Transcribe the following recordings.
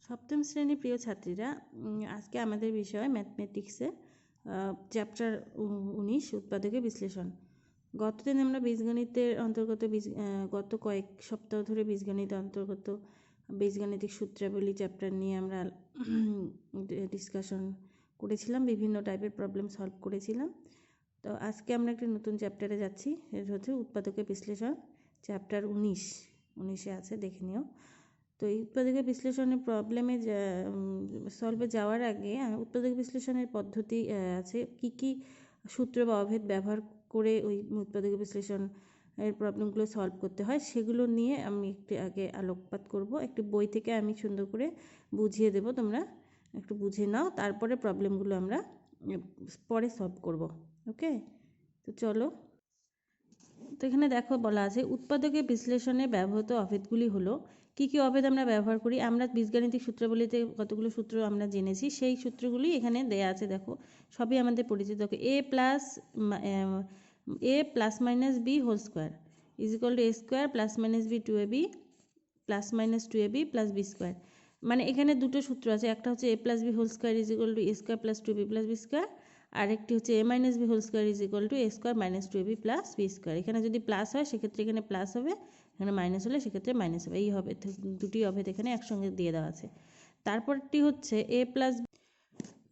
সপ্তম শ্রেণীর প্রিয় ছাত্রীরা, আজকে আমাদের বিষয় ম্যাথমেটিক্সের চ্যাপ্টার 19 উৎপাদকের বিশ্লেষণ। গতদিন আমরা বীজগণিতের অন্তর্গত গত কয়েক সপ্তাহ ধরে বীজগণিত অন্তর্গত বীজগাণিতিক সূত্রাবলী চ্যাপ্টার নিয়ে আমরা ডিসকাশন করেছিলাম, বিভিন্ন টাইপের প্রবলেম সলভ করেছিলাম। তো আজকে আমরা একটা নতুন চ্যাপ্টারে যাচ্ছি, এটা হচ্ছে উৎপাদকের বিশ্লেষণ, চ্যাপ্টার 19-এ আছে, দেখে নিও। তো এই উৎপাদকের বিশ্লেষণের প্রবলেমে সলভে যাওয়ার আগে উৎপাদক বিশ্লেষণের পদ্ধতি আছে, কি কি সূত্র বা অভেদ ব্যবহার করে ওই উৎপাদকের বিশ্লেষণ এর প্রবলেমগুলো সলভ করতে হয় সেগুলো নিয়ে আমি একটু আগে আলোকপাত করব। একটু বই থেকে আমি সুন্দর করে বুঝিয়ে দেব, তোমরা একটু বুঝে নাও, তারপরে প্রবলেমগুলো আমরা পরে সলভ করব। ওকে, তো চলো। তো এখানে দেখো বলা আছে উৎপাদকের বিশ্লেষণে ব্যবহৃত অভেদগুলি হলো, কি কি অভেদ আমরা ব্যবহার করি। আমরা বীজগাণিতিক সূত্রাবলীতে কতগুলো সূত্র আমরা জেনেছি, সেই সূত্রগুলি এখানে দেয়া আছে। দেখো সবই আমাদের পরিচিত। a plus minus B whole square is equal to a square plus minus b 2ab plus minus 2ab plus B square. মানে এখানে দুটো সূত্র আছে, একটা হচ্ছে a plus B whole square is equal to a square plus 2b plus B square, আরেকটি হচ্ছে a minus B whole square is equal to a square minus 2ab plus B square. এখানে যদি প্লাস হয় সেক্ষেত্রে এখানে plus হবে, এখানে minus হলে সেক্ষেত্রে মাইনাস হবে। এই হবে, দুটি অভেদ এখানে একসঙ্গে দিয়ে দেওয়া আছে। তারপরটি হচ্ছে a প্লাস,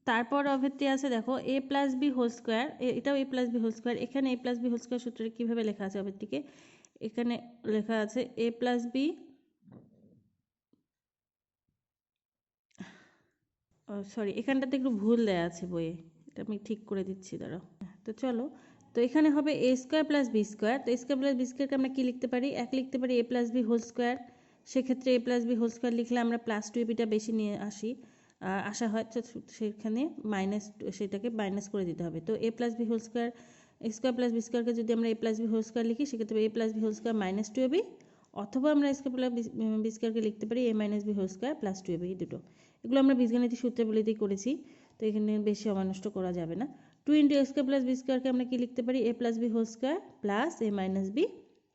তারপর অভেদটি আছে দেখো a plus B whole square, এটাও a plus B whole square. এখানে a plus B whole square সূত্রটি কীভাবে লেখা আছে অভেদটিকে, এখানে লেখা আছে a প্লাস বি, সরি এখানটাতে একটু ভুল দেওয়া আছে বইয়ে, এটা আমি ঠিক করে দিচ্ছি, দাঁড়াও। তো চলো, তো এখানে হবে এ স্কোয়ার প্লাস বি স্কোয়ার। তো এ স্কোয়ার প্লাস বি স্কোয়ারকে আমরা কী লিখতে পারি, লিখতে পারি A plus B whole square. সেক্ষেত্রে A plus B whole square লিখলে আমরা প্লাস 2abটা বেশি নিয়ে আসা হয়, তো সেখানে মাইনাস, সেটাকে মাইনাস করে দিতে হবে। তো A plus B whole square, A square plus B স্কোয়ারকে যদি আমরা A plus B whole square লিখি সেক্ষেত্রে A plus B whole square minus 2ab, অথবা আমরা স্কোয়ার প্লাস বি স্কোয়ারকে লিখতে পারি A minus B whole square plus 2ab। এই দুটো, এগুলো আমরা বীজগাণিতিক সূত্রাবলীতেই করেছি, তো এখানে বেশি অমানষ্ট করা যাবে না। 2 into A square plus B স্কোয়ারকে আমরা কি লিখতে পারি, A plus B whole square plus A minus B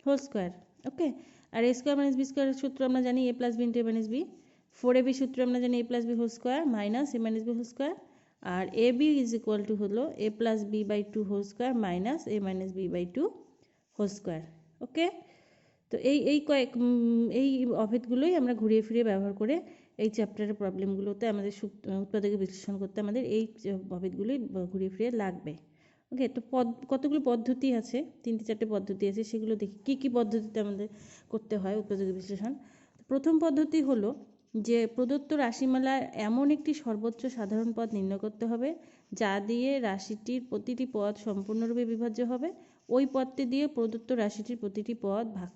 whole square. Okay, আর এ স্কোয়ার মাইনাস বি স্কোয়ারের সূত্র আমরা জানি A plus B into A minus B. 4ab সূত্র আমরা জানি A plus B whole square minus A minus B whole square, আর A B is equal to হলো A plus B by 2 whole square minus A minus B by 2 whole square. Okay, তো এই অভেদগুলোই আমরা ঘুরিয়ে ফিরিয়ে ব্যবহার করে এই চ্যাপ্টারের প্রবলেমগুলোতে আমাদের উৎপাদকের বিশ্লেষণ করতে আমাদের এই অভেদগুলোই ঘুরিয়ে ফিরিয়ে লাগবে। ওকে, তো কতগুলো পদ্ধতি আছে, 3-4টে পদ্ধতি আছে, সেগুলো দেখি কী কী পদ্ধতিতে আমাদের করতে হয় উৎপাদকের বিশ্লেষণ। প্রথম পদ্ধতি হলো যে প্রদত্ত রাশিমালার এমন একটি সর্বোচ্চ সাধারণ পদ নির্ণয় করতে হবে যা দিয়ে রাশিটির প্রতিটি পদ সম্পূর্ণরূপে বিভাজ্য হবে। ওই পদটি দিয়ে প্রদত্ত রাশিটির প্রতিটি পদ ভাগ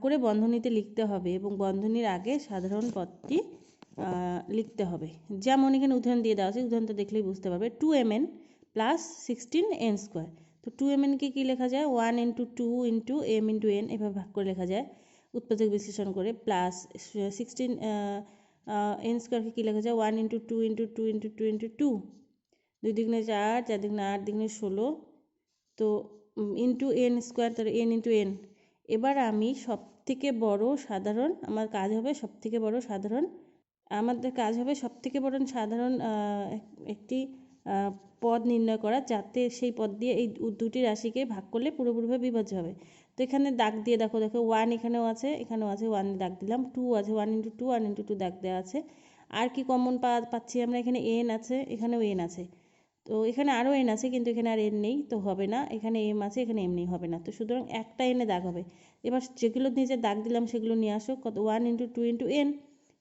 করে বন্ধনীতে লিখতে হবে এবং বন্ধনীর আগে সাধারণ পদটি লিখতে হবে। যেমন এখানে উদাহরণ দিয়ে দেওয়া আছে, উদাহরণটা দেখলেই বুঝতে পারবে। 2mn plus 16n square. তো 2mnকে কী লেখা যায়, 1 into 2 into m into n, এভাবে ভাগ করে লেখা যায় উৎপাদক বিশ্লেষণ করে। প্লাস 16n স্কোয়ারকে কী লেখা যায়, 1 ইন্টু 2 ইন্টু 2 ইন্টু 2 ইন্টু 2, 2 দুগুণে 4, 4 দুগুণে 8, দুগুণে 16, তো ইন্টু n স্কোয়ার, তাহলে n ইন্টু n। এবার আমি সবথেকে বড় সাধারণ, আমার কাজ হবে সবথেকে বড় সাধারণ, একটি পদ নির্ণয় করা, যাতে সেই পদ দিয়ে এই দুটি রাশিকে ভাগ করলে পুরোপুরিভাবে বিভাজ্য হবে। তো এখানে দাগ দিয়ে দেখো 1 এখানেও আছে, 1 দাগ দিলাম, 2 আছে, 1 ইন্টু 2, 1 ইন্টু 2 দাগ দেওয়া আছে। আর কি কমন পাচ্ছি আমরা, এখানে n আছে, এখানেও n আছে, তো এখানে আরও n আছে কিন্তু এখানে আর n নেই, তো হবে না। এখানে m আছে, এখানে m নেই, হবে না। তো সুতরাং একটা n দাগ হবে। এবার যেগুলো নিচে দাগ দিলাম সেগুলো নিয়ে আসো, কত, 1 ইন্টু 2 ইন্টু n,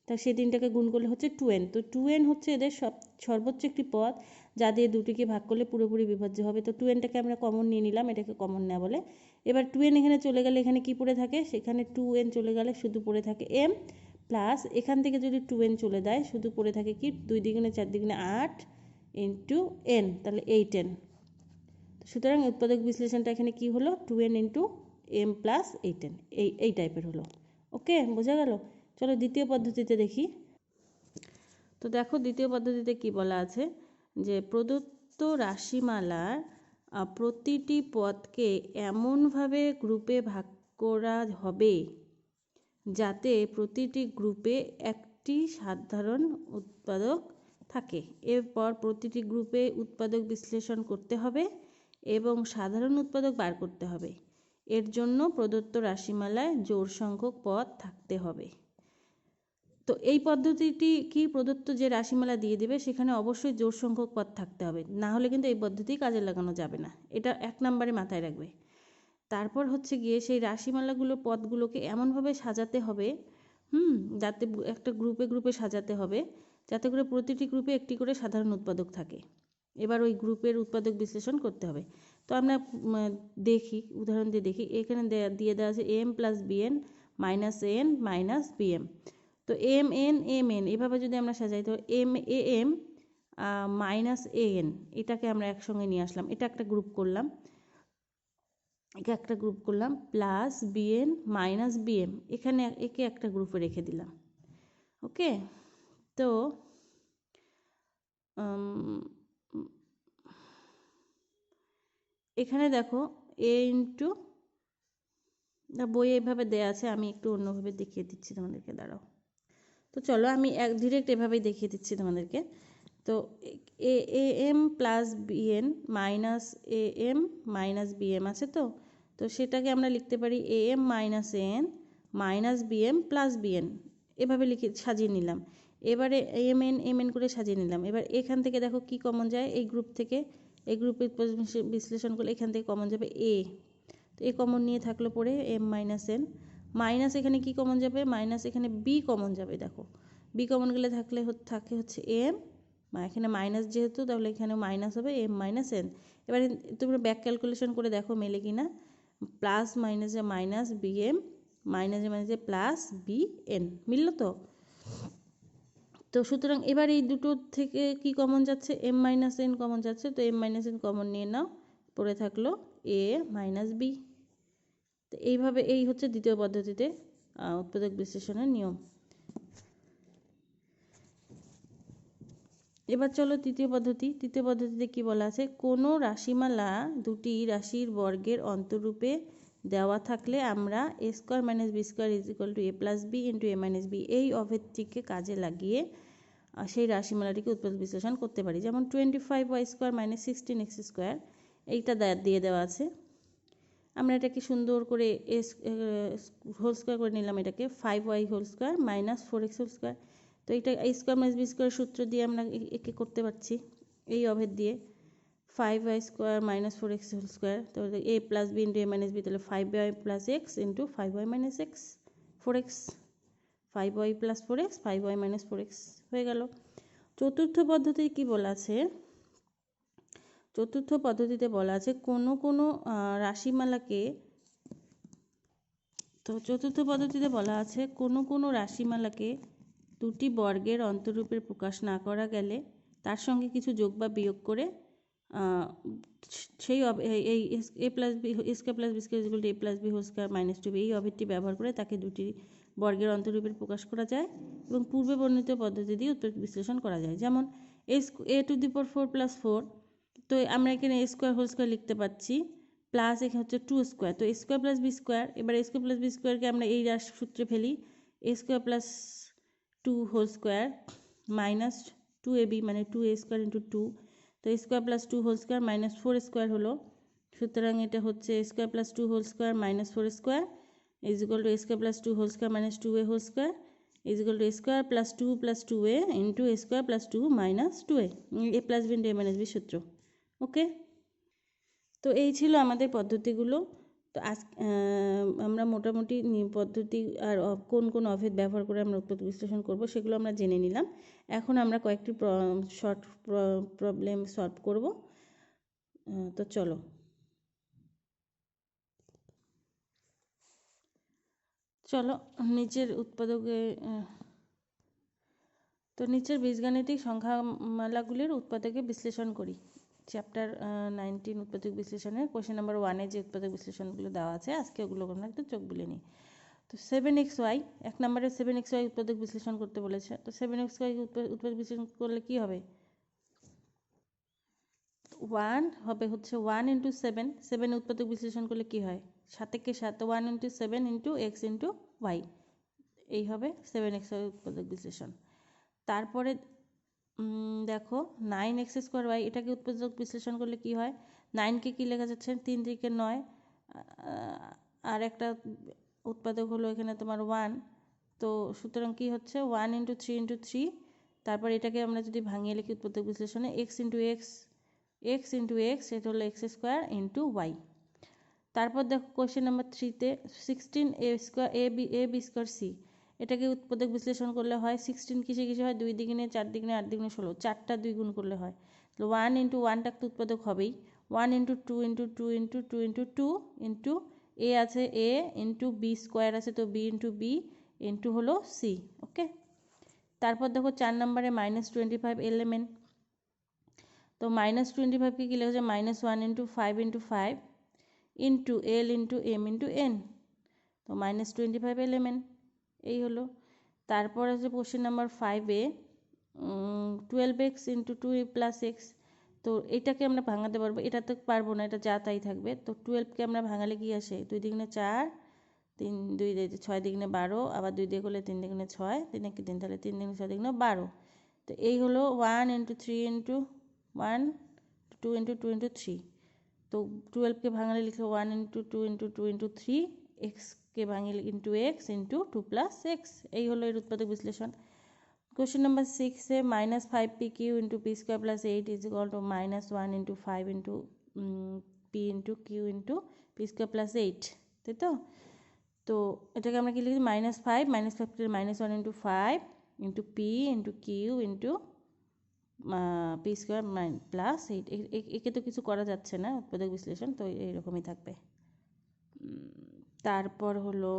তা সেই তিনটাকে গুণ করলে হচ্ছে 2n। তো 2n হচ্ছে এদের সর্বোচ্চ একটি পদ যা দিয়ে দুটিকে ভাগ করলে পুরোপুরি বিভাজ্য হবে। তো 2nটাকে আমরা কমন নিয়ে নিলাম, এটাকে কমন নেওয়া বলে। এবার 2n এখানে চলে গেলে এখানে কি পড়ে থাকে, সেখানে 2n চলে গেলে শুধু পড়ে থাকে m, প্লাস এখান থেকে যদি 2n চলে দেয় শুধু পড়ে থাকে কি, 2 দুগুণে 4 দুগুণে 8 ইন্টু n, তাহলে 8n। সুতরাং উৎপাদক বিশ্লেষণটা এখানে কি হলো, 2n into m plus 8n, এই টাইপের হলো। ওকে, বোঝা গেল। চলো দ্বিতীয় পদ্ধতিতে দেখি। তো দেখো দ্বিতীয় পদ্ধতিতে কি বলা আছে, যে প্রদত্ত রাশিমালার প্রতিটি পদকে এমনভাবে গ্রুপে ভাগ করা হবে যাতে প্রতিটি গ্রুপে একটি সাধারণ উৎপাদক থাকে। এরপর প্রতিটি গ্রুপে উৎপাদক বিশ্লেষণ করতে হবে এবং সাধারণ উৎপাদক বার করতে হবে। এর জন্য প্রদত্ত রাশিমালায় জোড় সংখ্যক পদ থাকতে হবে। তো এই পদ্ধতিটি কি, প্রদত্ত যে রাশিমালা দিয়ে দেবে সেখানে অবশ্যই জোড় সংখ্যক পদ থাকতে হবে, না হলে কিন্তু এই পদ্ধতি কাজে লাগানো যাবে না। এটা 1 নম্বরে মাথায় রাখবে। তারপর হচ্ছে গিয়ে সেই রাশিমালাগুলো পদগুলোকে এমনভাবে সাজাতে হবে যাতে একটা গ্রুপে গ্রুপে সাজাতে হবে যাতে করে প্রতিটি গ্রুপে একটি করে সাধারণ উৎপাদক থাকে। এবার ওই গ্রুপের উৎপাদক বিশ্লেষণ করতে হবে। তো আমরা দেখি, উদাহরণ দিয়ে দেখি। এখানে দিয়ে দেওয়া আছে m plus b n minus n minus b m. তো এম এন এম এন এভাবে যদি আমরা সাজাই, তো m a m minus a n এটাকে আমরা একসঙ্গে নিয়ে আসলাম, এটা একটা গ্রুপ করলাম, প্লাস বিএন মাইনাস বিএম এখানে একে একটা গ্রুপে রেখে দিলাম। ওকে, তো এখানে দেখো এ ইন্টু, বইয়ে এভাবে দেওয়া আছে, আমি একটু অন্যভাবে দেখিয়ে দিচ্ছি তোমাদেরকে, দাঁড়াও। তো চলো আমি ডিরেক্ট এভাবেই দেখিয়ে দিচ্ছি তোমাদেরকে। তো a m plus b n minus a m minus b m আছে। তো সেটাকে আমরা লিখতে পারি a m minus n minus b m plus b n, এভাবে সাজিয়ে নিলাম। এবারে এম এন করে সাজিয়ে নিলাম। এবার এখান থেকে দেখো কি কমন যায়, এই গ্রুপ থেকে, এই গ্রুপে বিশ্লেষণ করলে এখান থেকে কমন যাবে এ। তো এ কমন নিয়ে থাকলো পরে এম মাইনাস এন মাইনাস, এখানে কি কমন যাবে, মাইনাস এখানে বি কমন যাবে। দেখো বি কমন গেলে থাকে হচ্ছে এম, এখানে মাইনাস যেহেতু তাহলে এখানে মাইনাস হবে এম মাইনাস এন। এবারে তোমরা ব্যাক ক্যালকুলেশন করে দেখো মেলে কিনা। প্লাস মাইনাসে মাইনাস বি এম মাইনাসে মাইনাসে প্লাস বি এন, মিলল তো? তো সুতরাং এবার এই দুটো থেকে কি কমন যাচ্ছে, এম মাইনাস এন কমন যাচ্ছে। তো এম মাইনাস এন কমন নিয়ে নাও, পড়ে থাকলো এ মাইনাস বি। তো এইভাবে, এই হচ্ছে দ্বিতীয় পদ্ধতিতে উৎপাদক বিশ্লেষণের নিয়ম। এবার চলো তৃতীয় পদ্ধতিতে কি বলা আছে, কোনো রাশিমালা দুটি রাশির বর্গের অন্তরূপে দেওয়া থাকলে আমরা A square minus B square is equal to A plus B into A minus B এই অভেদটিকে কাজে লাগিয়ে সেই রাশিমালাটিকে উৎপাদক বিশ্লেষণ করতে পারি। যেমন 25y square minus 16x square, এইটা দিয়ে দেওয়া আছে। আমরা এটাকে সুন্দর করে হোল স্কোয়ার করে নিলাম, এটাকে 5y whole square minus 4x whole square. তো এটা a square minus B square সূত্র দিয়ে আমরা একে করতে পারছি, এই অভেদ দিয়ে 5y square minus 4x whole square. তো a plus B into A minus b, তাহলে 5y plus x into 5y minus x 4x, 5y plus 4x 5y minus 4x হয়ে গেল। চতুর্থ পদ্ধতি কি বলা আছে, চতুর্থ পদ্ধতিতে বলা আছে কোনো কোনো রাশিমালাকে, তো চতুর্থ পদ্ধতিতে বলা আছে কোনো কোনো রাশিমালাকে দুটি বর্গের অন্তরূপের প্রকাশ না করা গেলে তার সঙ্গে কিছু যোগ বা বিয়োগ করে সেই এই A plus B square plus B square equal to A plus B whole square minus two B এই অভেদটি ব্যবহার করে তাকে দুটি বর্গের অন্তরূপের প্রকাশ করা যায় এবং পূর্বে বর্ণিত পদ্ধতি দিয়ে উৎপাদক বিশ্লেষণ করা যায়। যেমন এ টু দি পাওয়ার 4 প্লাস 4, তো আমরা এখানে এ স্কোয়ার হোল স্কোয়ার লিখতে পাচ্ছি, প্লাস এখানে হচ্ছে 2 স্কোয়ার, তো A square plus B square. এবার এ স্কোয়ার প্লাস বি স্কোয়ারকে আমরা এই সূত্রে ফেলি, A square plus 2 whole square minus 2ab মানে 2a স্কোয়ার ইন্টু 2, তো A square plus 2 whole square minus 4 square হলো। সুতরাং এটা হচ্ছে A square plus 2 whole square minus 4 square is equal to A square plus 2 whole square minus 2a whole square is equal to A square plus 2a into A square plus 2 minus 2a, A plus B into A minus B সূত্র। ওকে, তো এই ছিল আমাদের পদ্ধতিগুলো। তো আজ আমরা মোটামুটি পদ্ধতি আর কোন কোন অভেদ ব্যবহার করে আমরা উৎপাদক বিশ্লেষণ করব সেগুলো আমরা জেনে নিলাম। এখন আমরা কয়েকটি শর্ট প্রবলেম সলভ করব। তো চলো, নিচের উৎপাদকে, তো নিচের বীজগাণিতিক সংখ্যামালাগুলির উৎপাদকে বিশ্লেষণ করি। চ্যাপ্টার 19 উৎপাদক বিশ্লেষণের কোয়েশ্চেন নাম্বার 1-এ যে উৎপাদক বিশ্লেষণগুলো দেওয়া আছে আজকে ওগুলো আমরা একটু চোখ বুলে নিই। তো 7xy, এক নম্বরে 7xy উৎপাদক বিশ্লেষণ করতে বলেছে। তো 7xy উৎপাদক বিশ্লেষণ করলে কি হবে, 1 হবে হচ্ছে 1 ইন্টু 7, 7 উৎপাদক বিশ্লেষণ করলে কি হয় 7 × 7, 1 × 7 × x × y, এই হবে 7x উৎপাদক বিশ্লেষণ। তারপরে দেখো 9x² এটাকে উৎপাদক বিশ্লেষণ করলে কি হয়, 9কে কী লেখা যাচ্ছে 3 3 9, আর একটা উৎপাদক হলো এখানে তোমার 1, তো সুতরাং কি হচ্ছে 1 × 3 × 3, তারপর এটাকে আমরা যদি ভাঙিয়ে লিখি উৎপাদক বিশ্লেষণে x × x এটা হলো x² × y। তারপর দেখো কোয়েশ্চেন নাম্বার 3তে 16a² c, এটাকে উৎপাদক বিশ্লেষণ করলে হয় 16 কিসে কিসে হয়, 2 দ্বিগুণে 4 দ্বিগুণে 8 দ্বিগুণে 16, 4টা 2 গুণ করলে হয়। তো 1 × 1টা তো উৎপাদক হবেই, 1 × 2 × 2 × 2 × 2 ইন্টু a আছে a ইন্টু b² আছে তো b × b ইন্টু হলো c। ওকে, তারপর দেখো 4 নম্বরে -25 এলিমেন্ট, তো -25কে কী লেখা যায় -1 × 5 × 5 into l into m into n, তো -25 এলিমেন্ট এই হলো। তারপর আছে কোশ্চেন নাম্বার 5-এ 12x × 2 + x, তো এটাকে আমরা ভাঙাতে পারবো, এটা তো পারবো না, এটা যা তাই থাকবে। তো 12কে আমরা ভাঙালে কি আসে, 2 দ্বিগুণে 4, 3 2 6 দ্বিগুণে 12, আবার 2 দিয়ে করলে 3 দ্বিগুণে 6, 3 1 3, তাহলে 3 দ্বিগুণে 6 দ্বিগুণে 12। তো এই হলো 1 × 3 × 1 2 × 2 × 3, তো 12কে ভাঙালে লিখলো 1 × 2 × 2 × 3, xকে ভাঙিয়ে ইন্টু x ইন্টু 2 + x, এই হলো এর উৎপাদক বিশ্লেষণ। কোশ্চেন নাম্বার 6-এ -5pq × p² + 8 = -1 × 5 × p × q × p² + 8, তাই তো? তো এটাকে আমরা কি লিখি -5 -5 -1 × 5 × p × q × p² + 8, একে তো কিছু করা যাচ্ছে না উৎপাদক বিশ্লেষণ, তো এইরকমই থাকবে। তারপর হলো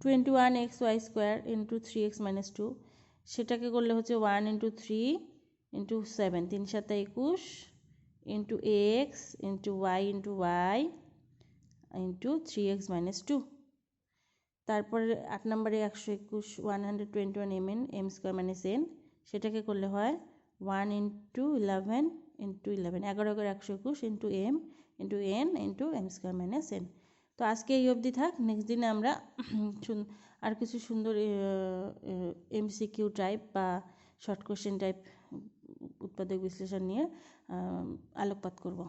21xy² × 3x - 2, সেটাকে করলে হচ্ছে 1 × 3 × 7 3 7 21 into x into y into y into 3x - 2। তারপরে 8 নম্বরে 121 121 mn m² - n, সেটাকে করলে হয় 1 × 11 × 11 11 121 into m into n into m² - n। তো আজকে এই অবধি থাক, নেক্সট দিনে আমরা আর কিছু সুন্দর MCQ টাইপ বা শর্ট কোশ্চেন টাইপ উৎপাদক বিশ্লেষণ নিয়ে আলোকপাত করব।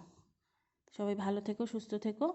সবাই ভালো থেকো, সুস্থ থেকো।